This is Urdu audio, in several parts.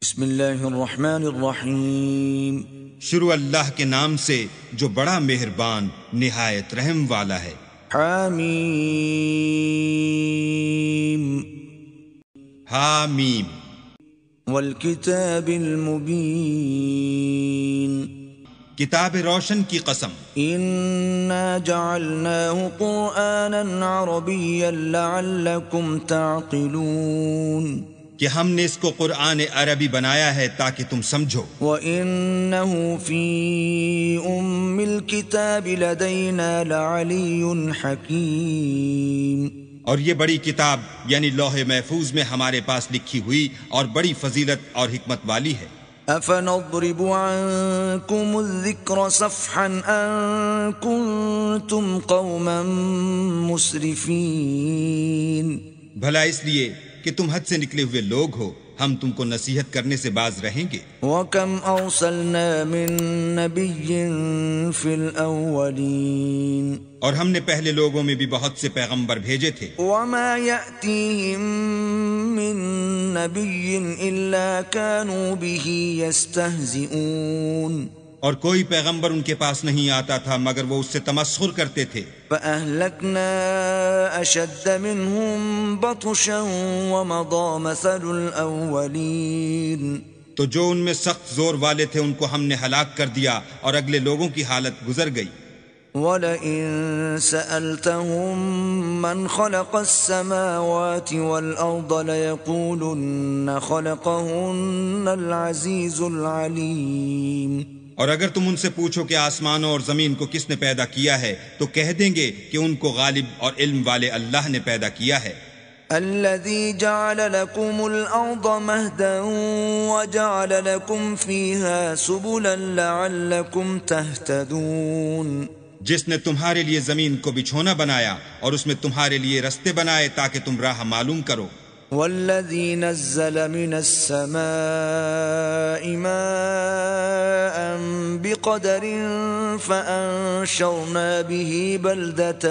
بسم اللہ الرحمن الرحیم۔ شروع اللہ کے نام سے جو بڑا مہربان نہایت رحم والا ہے۔ حامیم حامیم والکتاب المبین۔ کتاب روشن کی قسم۔ انا جعلناه قرآنا عربیا لعلکم تعقلون۔ کہ ہم نے اس کو قرآن عربی بنایا ہے تاکہ تم سمجھو۔ وَإِنَّهُ فِي أُمِّ الْكِتَابِ لَدَيْنَا لَعَلِيٌّ حَكِيمٌ۔ اور یہ بڑی کتاب یعنی لوح محفوظ میں ہمارے پاس لکھی ہوئی اور بڑی فضیلت اور حکمت والی ہے۔ أَفَنَضْرِبُ عَنْكُمُ الذِّكْرَ صَفْحًا أَن كُنتُمْ قَوْمًا مُسْرِفِينَ۔ بھلا اس لیے کہ تم حد سے نکلے ہوئے لوگ ہو، ہم تم کو نصیحت کرنے سے باز رہیں گے۔ وَكَمْ أَرْسَلْنَا مِن نَّبِيٍّ فِي الْأَوَّلِينَ۔ اور ہم نے پہلے لوگوں میں بھی بہت سے پیغمبر بھیجے تھے۔ وَمَا يَأْتِيهِم مِّن نَّبِيٍّ إِلَّا كَانُوا بِهِ يَسْتَهْزِئُونَ۔ اور کوئی پیغمبر ان کے پاس نہیں آتا تھا مگر وہ اس سے تمسخر کرتے تھے۔ فَأَهْلَكْنَا أَشَدَّ مِنْهُمْ بَطْشًا وَمَضَى مَثَلُ الْأَوَّلِينَ۔ تو جو ان میں سخت زور والے تھے ان کو ہم نے ہلاک کر دیا اور اگلے لوگوں کی حالت گزر گئی۔ وَلَئِن سَأَلْتَهُم مَّنْ خَلَقَ السَّمَاوَاتِ وَالْأَرْضَ لَيَقُولُنَّ خَلَقَهُنَّ الْعَزِيزُ الْعَلِيمُ۔ اور اگر تم ان سے پوچھو کہ آسمانوں اور زمین کو کس نے پیدا کیا ہے تو کہہ دیں گے کہ ان کو غالب اور علم والے اللہ نے پیدا کیا ہے۔ الذي جعل لكم الأرض مهدا وجعل لكم فيها سبلا لعلكم تهتدون۔ جس نے تمہارے لیے زمین کو بچھونا بنایا اور اس میں تمہارے لیے رستے بنائے تاکہ تم راہ معلوم کرو۔ والذي نزل من السماء ماء بقدر فأنشرنا به بلدة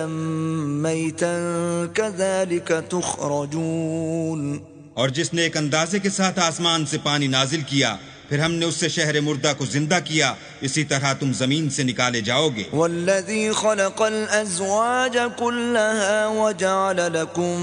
ميتا كذلك تخرجون۔ اور جس نے ایک اندازے کے ساتھ آسمان سے پانی نازل کیا پھر ہم نے اس سے شہر مردہ کو زندہ کیا، اسی طرح تم زمین سے نکالے جاؤ گے۔ والذی خلق الازواج كلها وجعل لكم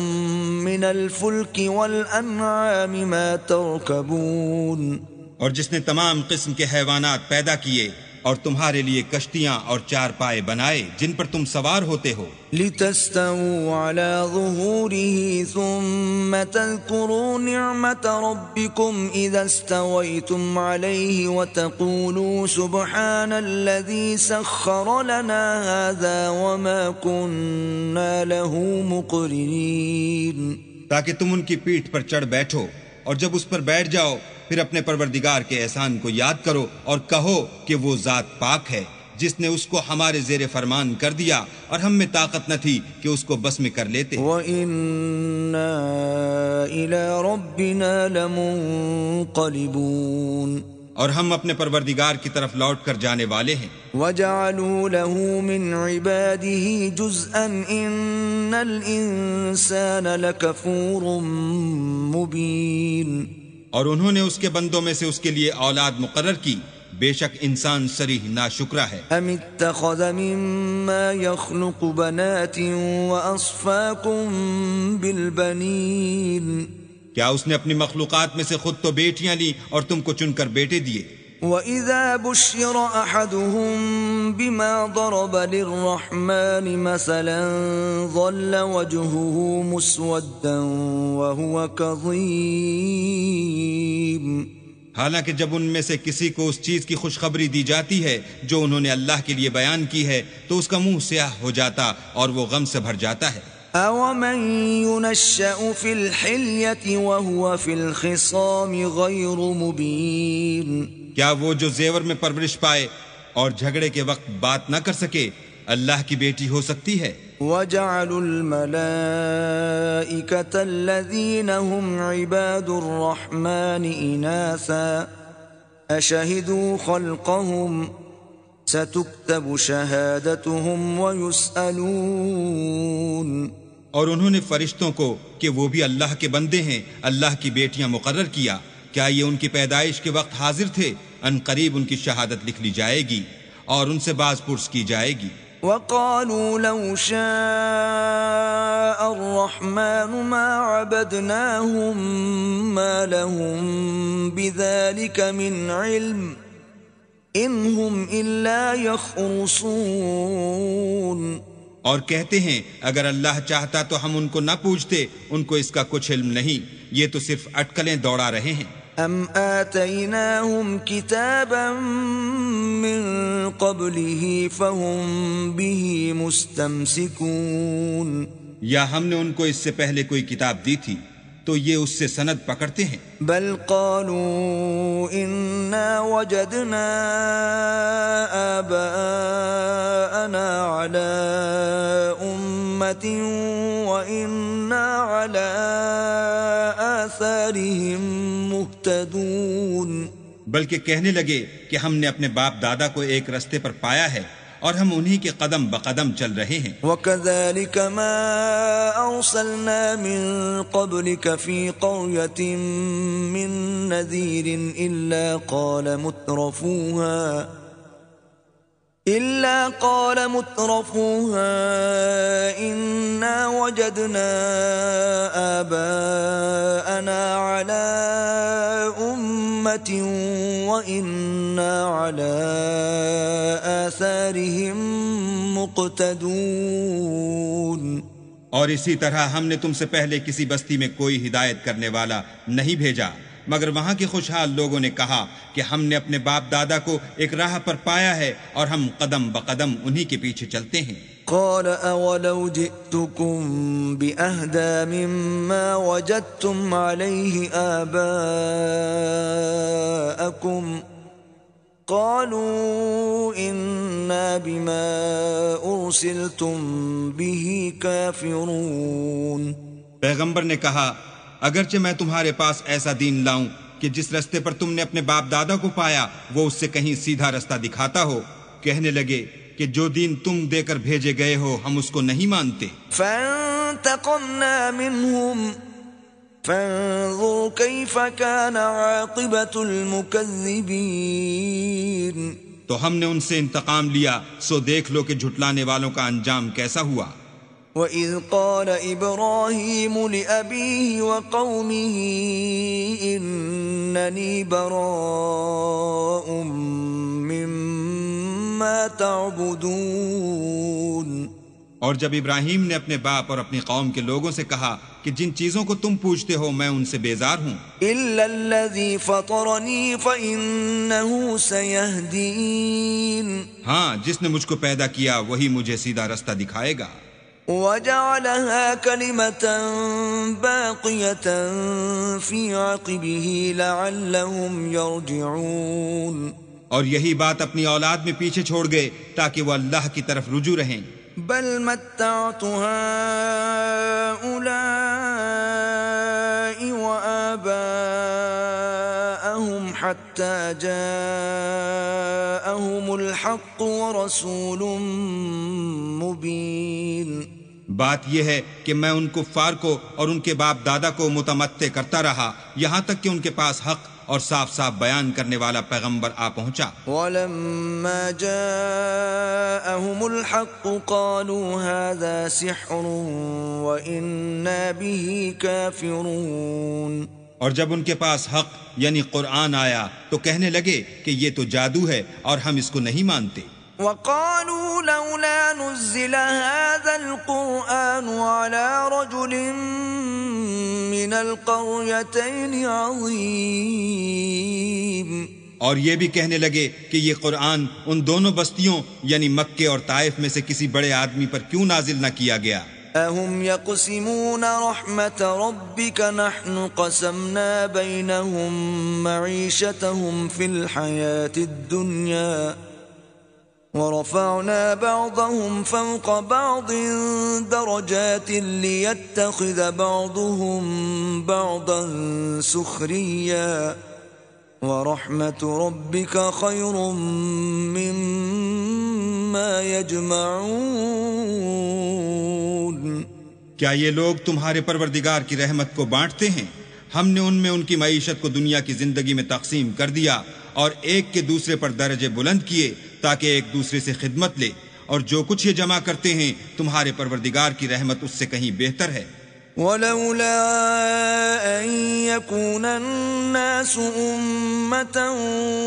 من الفلك والانعام ما تركبون۔ اور جس نے تمام قسم کے حیوانات پیدا کیے اور تمہارے لیے کشتیاں اور چار پائے بنائے جن پر تم سوار ہوتے ہو۔ لتستووا على ظهوره ثم تذكروا نعمة ربكم إذا استويتم عليه وتقولوا سبحان الذي سخر لنا هذا وما كنا له مقرنين۔ تاکہ تم ان کی پیٹھ پر چڑھ بیٹھو اور جب اس پر بیٹھ جاؤ پھر اپنے پروردگار کے احسان کو یاد کرو اور کہو کہ وہ ذات پاک ہے جس نے اس کو ہمارے زیر فرمان کر دیا اور ہم میں طاقت نہ تھی کہ اس کو بس میں کر لیتے۔ وَإِنَّا إِلَى رَبِّنَا لَمُنقَلِبُونَ۔ اور ہم اپنے پروردگار کی طرف لوٹ کر جانے والے ہیں۔ وَجَعَلُوا لَهُ مِنْ عِبَادِهِ جُزْءًا إِنَّ الْإِنسَانَ لَكَفُورٌ مُبِينٌ۔ اور انہوں نے اس کے بندوں میں سے اس کے لیے اولاد مقرر کی، بے شک انسان صریح ناشکرا ہے۔ ام اتخذ مما يخلق بنات واصفاكم بالبنين۔ کیا اس نے اپنی مخلوقات میں سے خود تو بیٹیاں لی اور تم کو چن کر بیٹے دیے۔ وَإِذَا بُشِّرَ أَحَدُهُم بِمَا ضَرَبَ لِلرَّحْمَنِ مَثَلًا ظَلَّ وَجْهُهُ مُسْوَدًّا وَهُوَ كَظِيمٌ۔ حالانکہ جب ان میں سے کسی کو اس چیز کی خوشخبری دی جاتی ہے جو انہوں نے اللہ کے لیے بیان کی ہے تو اس کا منہ سیاہ ہو جاتا اور وہ غم سے بھر جاتا ہے۔ أَوَمَن يُنَشَّأُ فِي الْحِلْيَةِ وَهُوَ فِي الْخِصَامِ غَيْرُ مُبِينٍ۔ کیا وہ جو زیور میں پرورش پائے اور جھگڑے کے وقت بات نہ کر سکے اللہ کی بیٹی ہو سکتی ہے؟ وَجَعَلُوا الْمَلَائِكَةَ الَّذِينَ هُمْ عِبَادُ الرَّحْمَنِ إِنَاثًا أَشَهِدُوا خَلْقَهُمْ سَتُكْتَبُ شَهَادَتُهُمْ وَيُسْأَلُونَ۔ اور انہوں نے فرشتوں کو کہ وہ بھی اللہ کے بندے ہیں اللہ کی بیٹیاں مقرر کیا، کیا یہ ان کی پیدائش کے وقت حاضر تھے؟ ان قریب ان کی شہادت لکھ لی جائے گی اور ان سے باز پرس کی جائے گی۔ وقالوا لو شاء الرحمن ما عبدناهم ما لهم بذلك من علم ان هم الا يخرصون۔ اور کہتے ہیں اگر اللہ چاہتا تو ہم ان کو نہ پوچھتے، ان کو اس کا کچھ علم نہیں، یہ تو صرف اٹکلیں دوڑا رہے ہیں۔ ام آتیناہم کتابا من قبلہ فہم بہ مستمسکون، یا ہم نے ان کو اس سے پہلے کوئی کتاب دی تھی تو یہ اس سے سند پکڑتے ہیں۔ بل قالوا انا وجدنا آباءنا على امة وانا على آثارهم مهتدون، بلکہ کہنے لگے کہ ہم نے اپنے باپ دادا کو ایک رستے پر پایا ہے اور ہم انہی کے قدم بقدم چل رہے ہیں۔ وَكَذَلِكَ مَا أَرْسَلْنَا مِن قَبْلِكَ فِي قَرْيَةٍ مِّن نَّذِيرٍ إِلَّا قَالَ مُتْرَفُوهَا إِنَّا وَجَدْنَا آبَاءَنَا عَلَىٰ أُمَّةٍ وَإِنَّا عَلَىٰ آثَارِهِم مُقْتَدُونَ۔ اور اسی طرح ہم نے تم سے پہلے کسی بستی میں کوئی ہدایت کرنے والا نہیں بھیجا، مگر وہاں کے خوشحال لوگوں نے کہا کہ ہم نے اپنے باپ دادا کو ایک راہ پر پایا ہے اور ہم قدم بقدم انہی کے پیچھے چلتے ہیں۔ قال اولو جئتكم بأهدى مما وجدتم عليه آباءكم قالوا إنا بما أرسلتم به كافرون۔ پیغمبر نے کہا اگرچہ میں تمہارے پاس ایسا دین لاؤں کہ جس رستے پر تم نے اپنے باپ دادا کو پایا وہ اس سے کہیں سیدھا رستہ دکھاتا ہو، کہنے لگے کہ جو دین تم دے کر بھیجے گئے ہو ہم اس کو نہیں مانتے۔ فانتقمنا منهم فانظر كيف كان عاقبة المكذبين۔ تو ہم نے ان سے انتقام لیا، سو دیکھ لو کہ جھٹلانے والوں کا انجام کیسا ہوا۔ وَإِذْ قَالَ إِبْرَاهِيمُ لِأَبِيهِ وَقَوْمِهِ إِنَّنِي بَرَاءٌ مِّمَّا تَعْبُدُونَ۔ اور جب ابراہیم نے اپنے باپ اور اپنی قوم کے لوگوں سے کہا کہ جن چیزوں کو تم پوچھتے ہو میں ان سے بیزار ہوں، إِلَّا الَّذِي فَطَرَنِي فَإِنَّهُ سَيَهْدِينِ، ہاں جس نے مجھ کو پیدا کیا وہی مجھے سیدھا رستہ دکھائے گا۔ وَجَعَلَهَا كَلِمَةً بَاقِيَةً فِي عَقِبِهِ لَعَلَّهُمْ يَرْجِعُونَ۔ اور یہی بات اپنی اولاد میں پیچھے چھوڑ گئے تاکہ وہ اللہ کی طرف رجوع رہیں۔ بل متعت هؤلاء وآباءهم حتى جاءهم الحق ورسول مبين۔ بات یہ ہے کہ میں ان کفار کو اور ان کے باپ دادا کو متمتع کرتا رہا یہاں تک کہ ان کے پاس حق اور صاف صاف بیان کرنے والا پیغمبر آ پہنچا۔ وَلَمَّا جَاءَهُمُ الْحَقُّ قَالُوا هَذَا سِحْرٌ وَإِنَّا بِهِ كَافِرُونَ۔ اور جب ان کے پاس حق یعنی قرآن آیا تو کہنے لگے کہ یہ تو جادو ہے اور ہم اس کو نہیں مانتے۔ وَقَالُوا لَوْلَا نُزِّلَ هَذَا الْقُرْآنُ عَلَى رَجُلٍ مِّنَ الْقَرْيَتَيْنِ عَظِيمٍ۔ اور یہ بھی کہنے لگے کہ یہ قرآن ان دونوں بستیوں یعنی مکے اور طائف میں سے کسی بڑے آدمی پر کیوں نازل نہ کیا گیا۔ أَهُمْ يَقْسِمُونَ رَحْمَةَ رَبِّكَ نَحْنُ قَسَمْنَا بَيْنَهُمْ مَعِيشَتَهُمْ فِي الْحَيَاةِ الدُّنْيَا ورفعنا بعضهم فوق بعض درجات ليتخذ بعضهم بعضا سخريا ورحمة ربك خير مما يجمعون۔ کیا یہ لوگ تمہارے پروردگار کی رحمت کو بانٹتے ہیں؟ ہم نے ان میں ان کی معیشت کو دنیا کی زندگی میں تقسیم کر دیا اور ایک کے دوسرے پر درجے بلند کیے تاکہ ایک دوسرے سے خدمت لے، اور جو کچھ یہ جمع کرتے ہیں تمہارے پروردگار کی رحمت اس سے کہیں بہتر ہے۔ ولولا أن يكون الناس أمة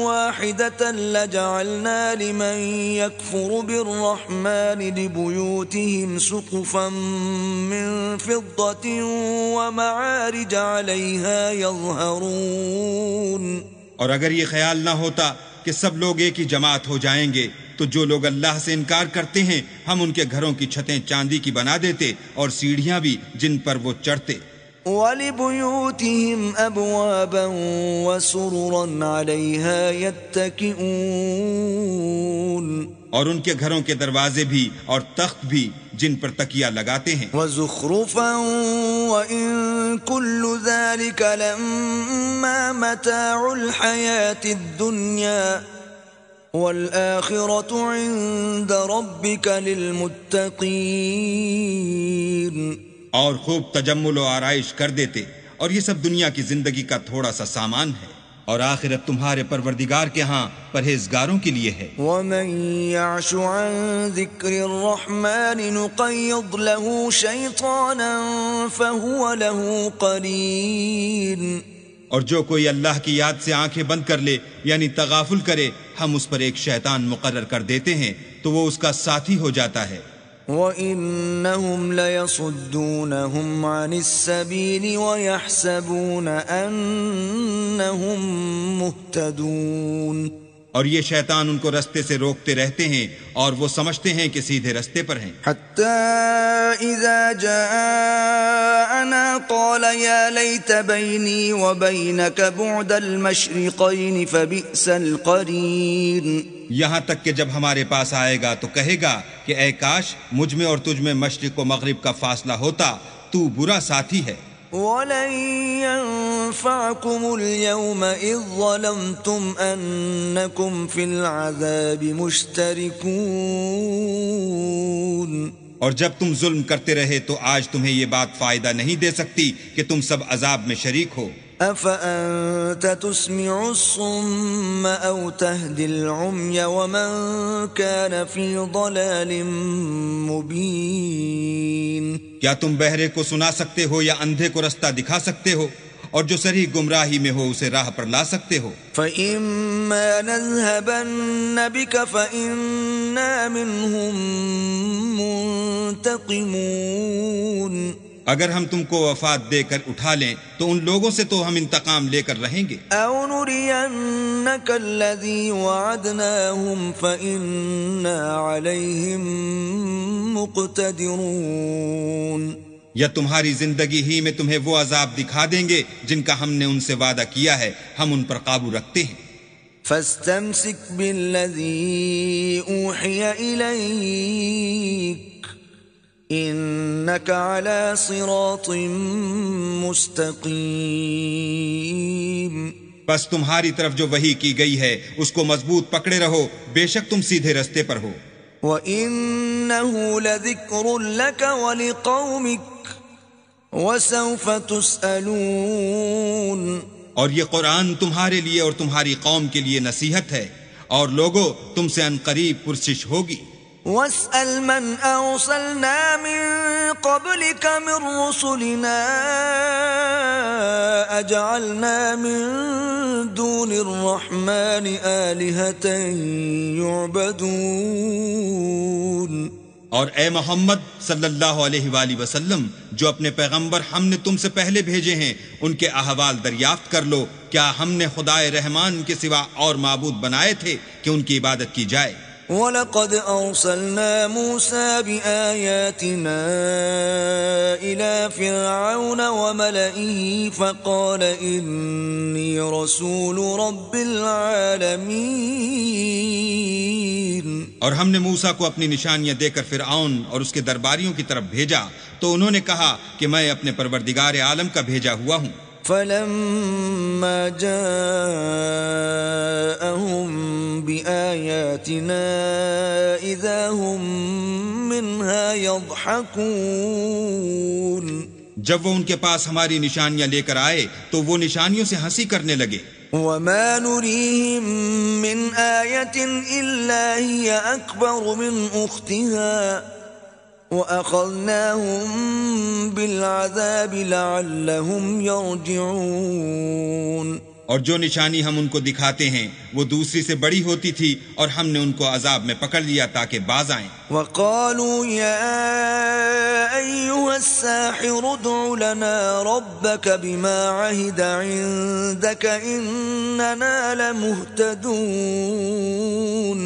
واحدة لجعلنا لمن يكفر بالرحمن لبيوتهم سقفا من فضة ومعارج عليها يظهرون۔ اور اگر یہ خیال نہ ہوتا کہ سب لوگ ایک ہی جماعت ہو جائیں گے تو جو لوگ اللہ سے انکار کرتے ہیں ہم ان کے گھروں کی چھتیں چاندی کی بنا دیتے اور سیڑھیاں بھی جن پر وہ چڑھتے۔ وَلِبُيُوتِهِمْ أَبْوَابًا وَسُرُرًا عَلَيْهَا يَتَّكِئُونَ، اور ان کے گھروں کے دروازے بھی اور تخت بھی جن پر تکیہ لگاتے ہیں۔ وَزُخْرُفًا وَإِن كُلُّ ذَلِكَ لَمَّا مَتَاعُ الْحَيَاةِ الدُّنْيَا وَالْآخِرَةُ عِندَ رَبِّكَ لِلْمُتَّقِينَ۔ اور خوب تجمل و آرائش کر دیتے، اور یہ سب دنیا کی زندگی کا تھوڑا سا سامان ہے، اور آخرت تمہارے پروردگار کے ہاں پرہیزگاروں کے لیے ہے۔ وَمَن يَعْشُ عَن ذِكْرِ الرَّحْمَنِ نُقَيِّضْ لَهُ شَيْطَانًا فَهُوَ لَهُ قَرِينٌ۔ اور جو کوئی اللہ کی یاد سے آنکھیں بند کر لے یعنی تغافل کرے ہم اس پر ایک شیطان مقرر کر دیتے ہیں تو وہ اس کا ساتھی ہو جاتا ہے۔ وَإِنَّهُمْ لَيَصُدُّونَهُمْ عَنِ السَّبِيلِ وَيَحْسَبُونَ أَنَّهُمْ مُهْتَدُونَ۔ اور یہ شیطان ان کو رستے سے روکتے رہتے ہیں اور وہ سمجھتے ہیں کہ سیدھے رستے پر ہیں۔ حَتَّى إِذَا جَاءَنَا قَالَ يَا لَيْتَ بَيْنِي وَبَيْنَكَ بُعْدَ الْمَشْرِقَيْنِ فَبِئْسَ الْقَرِينُ۔ یہاں تک کہ جب ہمارے پاس آئے گا تو کہے گا کہ اے کاش مجھ میں اور تجھ میں مشرق و مغرب کا فاصلہ ہوتا، تو برا ساتھی ہے۔ وَلَن يَنفَعَكُمُ الْيَوْمَ إِذ ظَّلَمْتُمْ أَنَّكُمْ فِي الْعَذَابِ مُشْتَرِكُونَ۔ اور جب تم ظلم کرتے رہے تو آج تمہیں یہ بات فائدہ نہیں دے سکتی کہ تم سب عذاب میں شریک ہو۔ أَفَأَنْتَ تُسْمِعُ الصُّمَّ أَوْ تَهْدِي الْعُمْيَ وَمَنْ كَانَ فِي ضَلَالٍ مُبِينٍ۔ کیا تم بہرے کو سنا سکتے ہو یا اندھے کو رستہ دکھا سکتے ہو، اور جو صریح گمراہی میں ہو اسے راہ پر لا سکتے ہو؟ فَإِمَّا نَذْهَبَنَّ بِكَ فَإِنَّا مِنْهُمْ مُنْتَقِمُونَ۔ اگر ہم تم کو وفات دے کر اٹھا لیں تو ان لوگوں سے تو ہم انتقام لے کر رہیں گے۔ أَوْ نُرِيَنَّكَ الَّذِي وَعَدْنَاهُمْ فَإِنَّا عَلَيْهِمْ مُقْتَدِرُونَ۔ یا تمہاری زندگی ہی میں تمہیں وہ عذاب دکھا دیں گے جن کا ہم نے ان سے وعدہ کیا ہے، ہم ان پر قابو رکھتے ہیں۔ فَاسْتَمْسِكْ بِالَّذِي أُوحِيَ إِلَيْكَ إِنَّكَ عَلَى صِرَاطٍ مُسْتَقِيمٍ۔ بس تمہاری طرف جو وحی کی گئی ہے اس کو مضبوط پکڑے رہو، بے شک تم سیدھے رستے پر ہو۔ وَإِنَّهُ لَذِكْرٌ لَكَ وَلِقَوْمِكَ وَسَوْفَ تُسْأَلُونَ۔ اور یہ قرآن تمہارے لیے اور تمہاری قوم کے لیے نصیحت ہے، اور لوگو تم سے عنقریب پرسش ہوگی۔ وَاسْأَلْ مَنْ أَرْسَلْنَا مِن قَبْلِكَ مِن رُّسُلِنَا أَجَعَلْنَا مِن دُونِ الرَّحْمَنِ آلِهَةً يُعْبَدُونَ۔ اور اے محمد صلی اللہ علیہ وآلہ وسلم، جو اپنے پیغمبر ہم نے تم سے پہلے بھیجے ہیں ان کے احوال دریافت کر لو، کیا ہم نے خدائے رحمان کے سوا اور معبود بنائے تھے کہ ان کی عبادت کی جائے؟ وَلَقَدْ أَرْسَلْنَا مُوسَى بِآيَاتِنَا إِلَى فِرْعَوْنَ وَمَلَئِهِ فَقَالَ إِنِّي رَسُولُ رَبِّ الْعَالَمِينَ۔ اور ہم نے موسیٰ کو اپنی نشانیاں دے کر فرعون اور اس کے درباریوں کی طرف بھیجا تو انہوں نے کہا کہ میں اپنے پروردگار عالم کا بھیجا ہوا ہوں۔ فَلَمَّا جَاءَهُم بِآيَاتِنَا إِذَا هُم مِّنْهَا يَضْحَكُونَ۔ جب وہ ان کے پاس ہماری نشانیاں لے کر آئے تو وہ نشانیوں سے ہنسی کرنے لگے. وما نريهم من آية إلا هي أكبر من أختها وأخذناهم بالعذاب لعلهم يرجعون. اور جو نشانی ہم ان کو دکھاتے ہیں وہ دوسری سے بڑی ہوتی تھی اور ہم نے ان کو عذاب میں پکڑ لیا تاکہ باز آئیں. وقالوا يا أيها الساحر ادع لنا ربك بما عهد عندك إننا لمهتدون.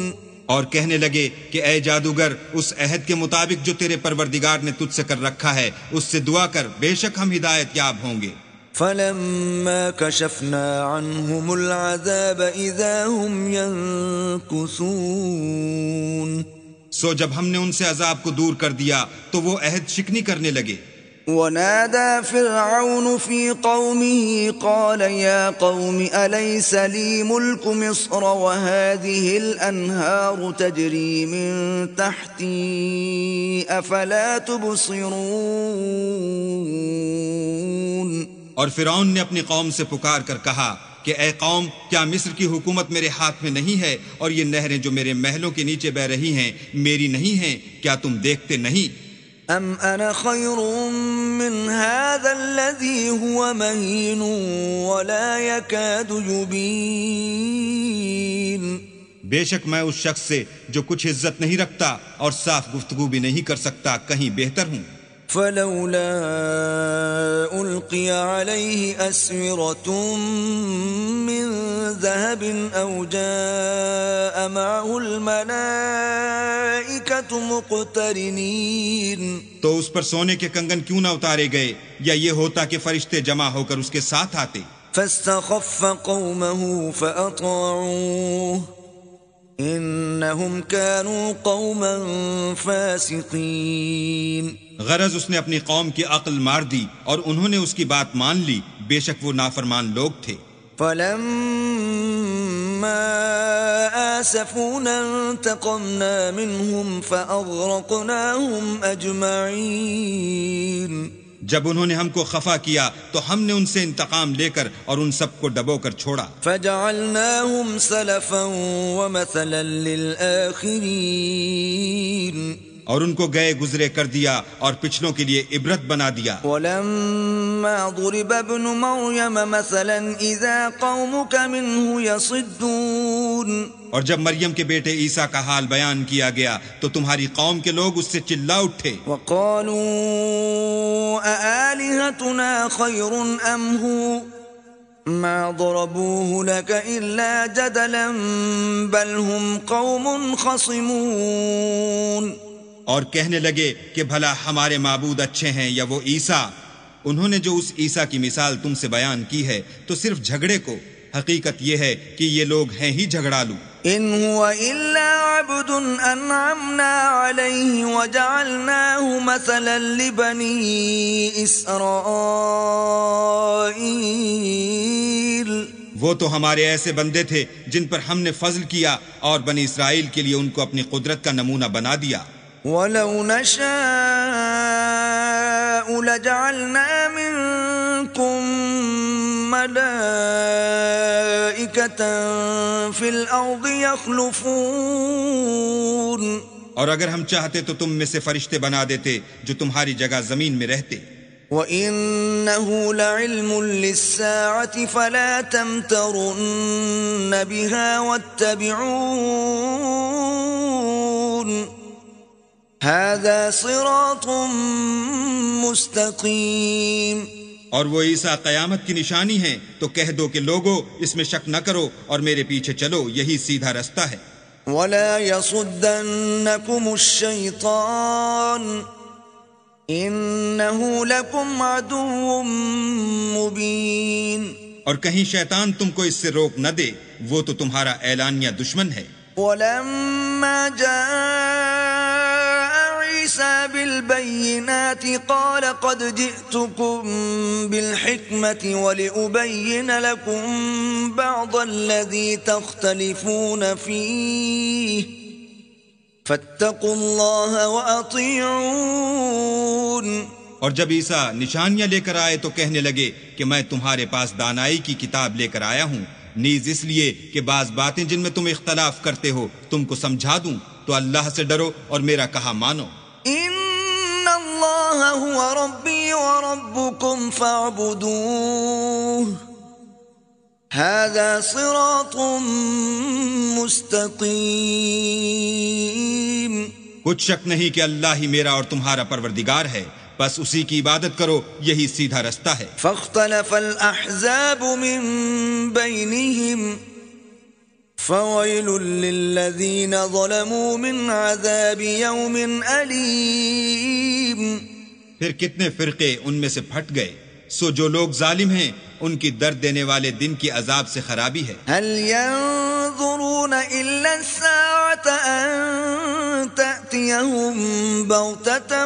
اور کہنے لگے کہ اے جادوگر اس عہد کے مطابق جو تیرے پروردگار نے تجھ سے کر رکھا ہے اس سے دعا کر، بے شک ہم ہدایت یاب ہوں گے. فلما كشفنا عنهم العذاب إذا هم ينكثون. سو جب ہم نے ان سے عذاب کو دور کر دیا تو وہ عہد شکنی کرنے لگے. ونادى فرعون في قومه قال يا قوم أليس لي ملك مصر وهذه الأنهار تجري من تحتي أفلا تبصرون. اور فرعون نے اپنی قوم سے پکار کر کہا کہ اے قوم، کیا مصر کی حکومت میرے ہاتھ میں نہیں ہے اور یہ نہریں جو میرے محلوں کے نیچے بہ رہی ہیں میری نہیں ہیں؟ کیا تم دیکھتے نہیں؟ ام انا خیر من هذا الذي هو مهين ولا يكاد يبين. بے شک میں اس شخص سے جو کچھ عزت نہیں رکھتا اور صاف گفتگو بھی نہیں کر سکتا کہیں بہتر ہوں. فلولا القي عليه اسورة من ذهب او جاء معه الملائكة مقترنين. تو اس پر سونے کے کنگن کیوں نہ اتارے گئے یا یہ ہوتا کہ فرشتے جمع ہو کر اس کے ساتھ آتے. فاستخف قومه فأطاعوه انهم كانوا قوما فاسقين. غرض اس نے اپنی قوم کی عقل مار دی اور انہوں نے اس کی بات مان لی، بے شک وہ نافرمان لوگ تھے. فلما آسفونا انتقمنا منهم فأغرقناهم أجمعين. جب انہوں نے ہم کو خفا کیا تو ہم نے ان سے انتقام لے کر اور ان سب کو ڈبو کر چھوڑا. فجعلناهم سلفا ومثلا للآخرين. اور ان کو گئے گزرے کر دیا اور پچھلوں کے لیے عبرت بنا دیا. ولما ضرب ابن مريم مثلا اذا قومك منه يصدون. اور جب مریم کے بیٹے عیسیٰ کا حال بیان کیا گیا تو تمہاری قوم کے لوگ اس سے چلا اٹھے. وقالوا أآلهتنا خير أم هو ما ضربوه لك إلا جدلا بل هم قوم خصمون. اور کہنے لگے کہ بھلا ہمارے معبود اچھے ہیں یا وہ عیسیٰ؟ انہوں نے جو اس عیسیٰ کی مثال تم سے بیان کی ہے تو صرف جھگڑے کو. حقیقت یہ ہے کہ یہ لوگ ہیں ہی جھگڑالو. ان هو الا عبد انعمنا عليه وجعلناه مثلا لبني اسرائيل. وہ تو ہمارے ایسے بندے تھے جن پر ہم نے فضل کیا اور بنی اسرائیل کے لیے ان کو اپنی قدرت کا نمونہ بنا دیا. وَلَوْ نَشَاءُ لَجَعَلْنَا مِنْكُمْ مَلَائِكَةً فِي الْأَرْضِ يَخْلُفُونَ. اور اگر ہم چاہتے تو تم میں سے فرشتے بنا دیتے جو تمہاری جگہ زمین میں رہتے. وَإِنَّهُ لَعِلْمٌ لِلسَّاعَةِ فَلَا تَمْتَرُنَّ بِهَا وَاتَّبِعُونَ هَذَا صِرَاطٌ مُسْتَقِيمٌ. اور وہ عیسیٰ قیامت کی نشانی ہیں تو کہہ دو کہ لوگو اس میں شک نہ کرو اور میرے پیچھے چلو، یہی سیدھا رستہ ہے. وَلَا يَصُدَّنَّكُمُ الشَّيْطَانُ إِنَّهُ لَكُمْ عَدُوٌّ مُبِينٌ. اور کہیں شیطان تم کو اس سے روک نہ دے، وہ تو تمہارا اعلانیہ دشمن ہے. وَلَمَّا جَاءَ عِيسَى بِالْبَيِّنَاتِ قَالَ قَدْ جِئْتُكُمْ بِالْحِكْمَةِ وَلِأُبَيِّنَ لَكُمْ بَعْضَ الَّذِي تَخْتَلِفُونَ فِيهِ فَاتَّقُوا اللَّهَ وَأَطِيعُونِ. اور جب عیسیٰ نشانیاں لے کر آئے تو کہنے لگے کہ میں تمہارے پاس دانائی کی کتاب لے کر آیا ہوں، نیز اس لیے کہ بعض باتیں جن میں تم اختلاف کرتے ہو تم کو سمجھا دوں، تو اللہ سے ڈرو اور میرا کہا مانو۔ ان اللہ هو ربی وربکم فاعبدوه هذا صراط مستقیم۔ کچھ شک نہیں کہ اللہ ہی میرا اور تمہارا پروردگار ہے، بس اسی کی عبادت کرو، یہی سیدھا رستہ ہے۔ فاختلف الاحزاب من بینہم فویل للذین ظلموا من عذاب یوم علیم۔ پھر کتنے فرقے ان میں سے پھٹ گئے، سو جو لوگ ظالم ہیں ان کی درد دینے والے دن کی عذاب سے خرابی ہے۔ هل ينظرون الا الساعة ان تأتيهم بغتة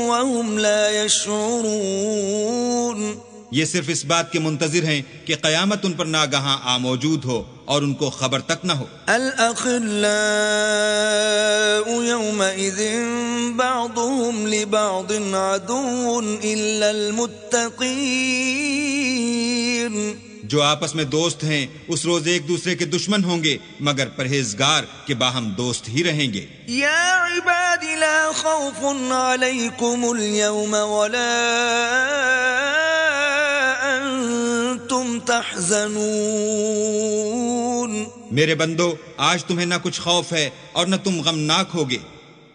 وهم لا يشعرون۔ یہ صرف اس بات کے منتظر ہیں کہ قیامت ان پر ناگہاں آ موجود ہو اور ان کو خبر تک نہ ہو۔ الأخلاء يومئذ بعضهم لبعض عدو إلا المتقين۔ جو آپس میں دوست ہیں اس روز ایک دوسرے کے دشمن ہوں گے مگر پرہیزگار کے باہم دوست ہی رہیں گے۔ یا عباد لا خوف علیکم اليوم ولا انتم تحزنون۔ میرے بندو آج تمہیں نہ کچھ خوف ہے اور نہ تم غمناک ہوگے۔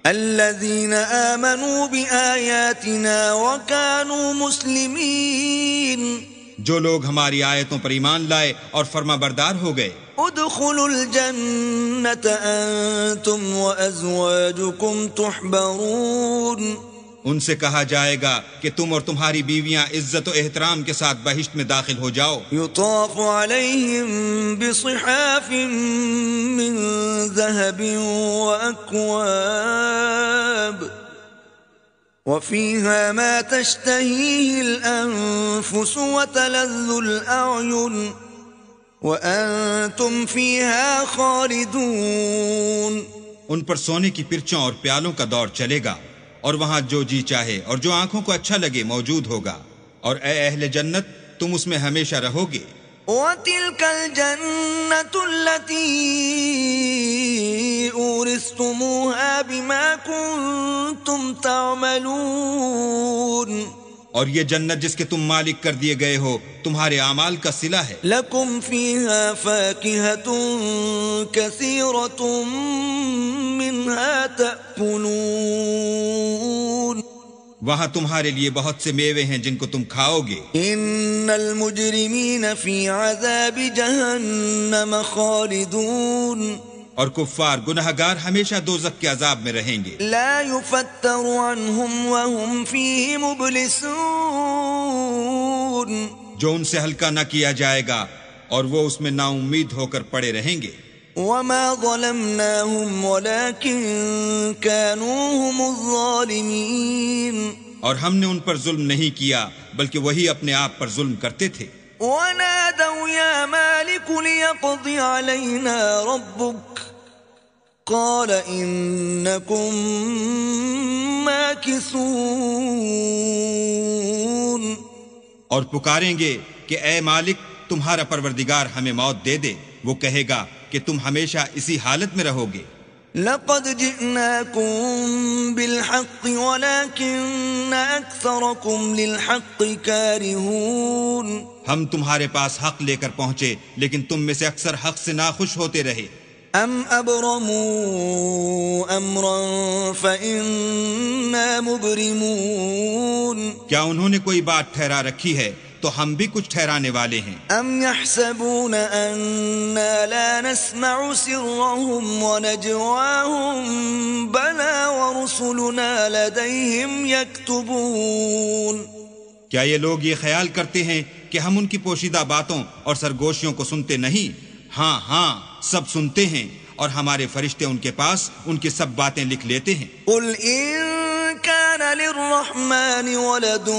الذین آمنوا بآیاتنا وکانوا مسلمین۔ جو لوگ ہماری آیتوں پر ایمان لائے اور فرما بردار ہو گئے۔ ادخلوا الجنة انتم وازواجکم تحبرون۔ ان سے کہا جائے گا کہ تم اور تمہاری بیویاں عزت و احترام کے ساتھ بہشت میں داخل ہو جاؤ۔ یطاف علیہم بصحاف من ذہب واکواب وفيها ما تشتهيه الأنفس وتلذ الأعين وأنتم فيها خالدون۔ ان پر سونے کی پرچوں اور پیالوں کا دور چلے گا، اور وہاں جو جی چاہے اور جو آنکھوں کو اچھا لگے موجود ہوگا، اور اے اہل جنت تم اس میں ہمیشہ رہو گے۔ وَتِلْكَ الْجَنَّةُ الَّتِي أُورِثْتُمُوهَا بِمَا كُنْتُمْ تَعْمَلُونَ۔ اور یہ جنت جس کے تم مالک کر دیے گئے ہو تمہارے اعمال کا صلہ ہے۔ لَكُمْ فِيهَا فَاكِهَةٌ كَثِيرَةٌ مِّنْهَا تَأْكُلُونَ۔ وہاں تمہارے لیے بہت سے میوے ہیں جن کو تم کھاؤ گے۔ ان المجرمین فی عذاب جہنم خالدون۔ اور کفار گناہگار ہمیشہ دوزخ کے عذاب میں رہیں گے۔ لا یفتر عنہم وهم فیہ مبلسون۔ جو ان سے ہلکا نہ کیا جائے گا اور وہ اس میں نا امید ہو کر پڑے رہیں گے۔ وما ظلمناهم ولكن كانوا هم الظالمين۔ اور ہم نے ان پر ظلم نہیں کیا بلکہ وہی اپنے آپ پر ظلم کرتے تھے۔ ونادوا يا مالك ليقض علينا ربك قال إنكم ماكثون۔ اور پکاریں گے کہ اے مالک تمہارا پروردگار ہمیں موت دے دے، وہ کہے گا کہ تم ہمیشہ اسی حالت میں رہو گے۔ لقد جئناكم بالحق ولكن أكثركم للحق كارهون۔ ہم تمہارے پاس حق لے کر پہنچے لیکن تم میں سے اکثر حق سے ناخوش ہوتے رہے۔ ام ابرموا امرا فإنا مبرمون۔ کیا انہوں نے کوئی بات ٹھہرا رکھی ہے تو ہم بھی کچھ ٹھہرانے والے ہیں۔ ام يحسبون أنا لا نسمع سرهم ونجواهم بلى ورسلنا لديهم يكتبون۔ کیا یہ لوگ یہ خیال کرتے ہیں کہ ہم ان کی پوشیدہ باتوں اور سرگوشیوں کو سنتے نہیں؟ ہاں ہاں سب سنتے ہیں، اور ہمارے فرشتے ان کے پاس ان کی سب باتیں لکھ لیتے ہیں۔ قل ان كان للرحمن ولد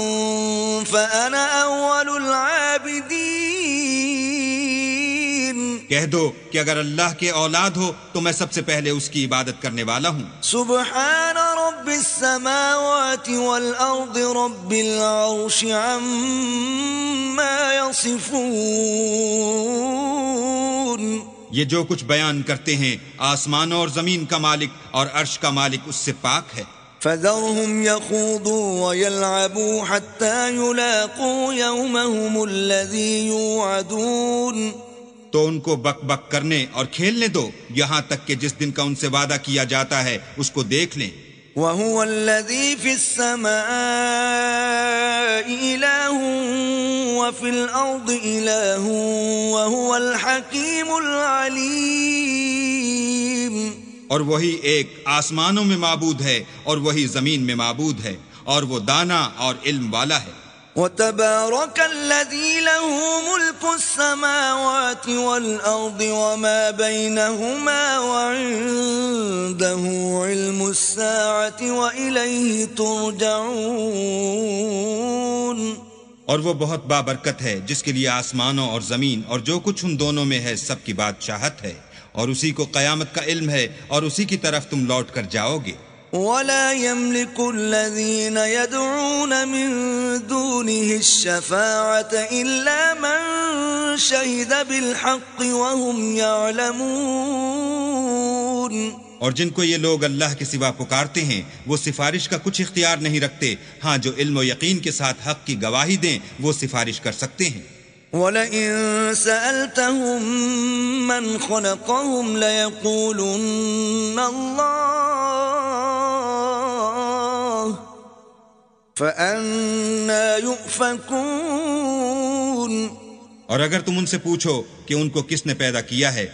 فأنا أول العابدين۔ کہہ دو کہ اگر اللہ کے اولاد ہو تو میں سب سے پہلے اس کی عبادت کرنے والا ہوں۔ سبحان رب رب السماوات والأرض رب العرش عما يصفون. یہ جو کچھ بیان کرتے ہیں آسمانوں اور زمین کا مالک اور عرش کا مالک اس سے پاک ہے. فذرهم يخوضوا ويلعبوا حتى يلاقوا يومهم الذي يوعدون. تو ان کو بک بک کرنے اور کھیلنے دو یہاں تک کہ جس دن کا ان سے وعدہ کیا جاتا ہے اس کو دیکھ لیں. وهو الذي في السماء إله وفي الأرض إله وهو الحكيم العليم. اور وہی ایک آسمانوں میں معبود ہے اور وہی زمین میں معبود ہے اور وہ دانا اور علم والا ہے. وتبارك الذي له ملك السماوات والأرض وما بينهما وعنده علم الساعة وإليه ترجعون. اور وہ بہت بابرکت ہے جس کے لیے آسمانوں اور زمین اور جو کچھ ان دونوں میں ہے سب کی بادشاہت ہے اور اسی کو قیامت کا علم ہے اور اسی کی طرف تم لوٹ کر جاؤ گے. ولا يملك الذين يدعون من دونه الشفاعة إلا من شهد بالحق وهم يعلمون. اور جن کو یہ لوگ اللہ کے سوا پکارتے ہیں وہ سفارش کا کچھ اختیار نہیں رکھتے ہاں جو علم و یقین کے ساتھ حق کی گواہی دیں وہ سفارش کر سکتے ہیں. وَلَئِن سَأَلْتَهُم مَّنْ خَلَقَهُمْ لَيَقُولُنَّ اللَّهُ فَأَنَّىٰ يُؤْفَكُونَ. اور اگر تم ان سے پوچھو کہ ان کو کس نے پیدا کیا ہے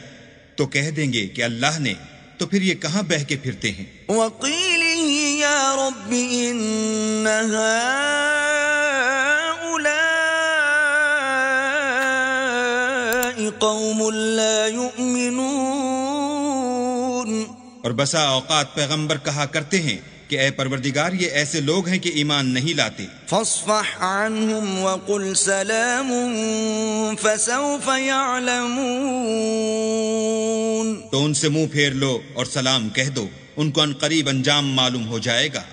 تو کہہ دیں گے کہ اللہ نے، تو پھر یہ کہاں بہہ کے پھرتے ہیں. وَقِيلِهِ يَا رَبِّ إِنَّ هَٰؤُلَاءِ قَوْمٌ لَّا يُؤْمِنُونَ. اور بسا اوقات پیغمبر کہا کرتے ہیں کہ اے پروردگار یہ ایسے لوگ ہیں کہ ایمان نہیں لاتے. فاصفح عنهم وقل سلام فسوف يعلمون. تو ان سے منہ پھیر لو اور سلام کہہ دو، ان کو ان قریب انجام معلوم ہو جائے گا.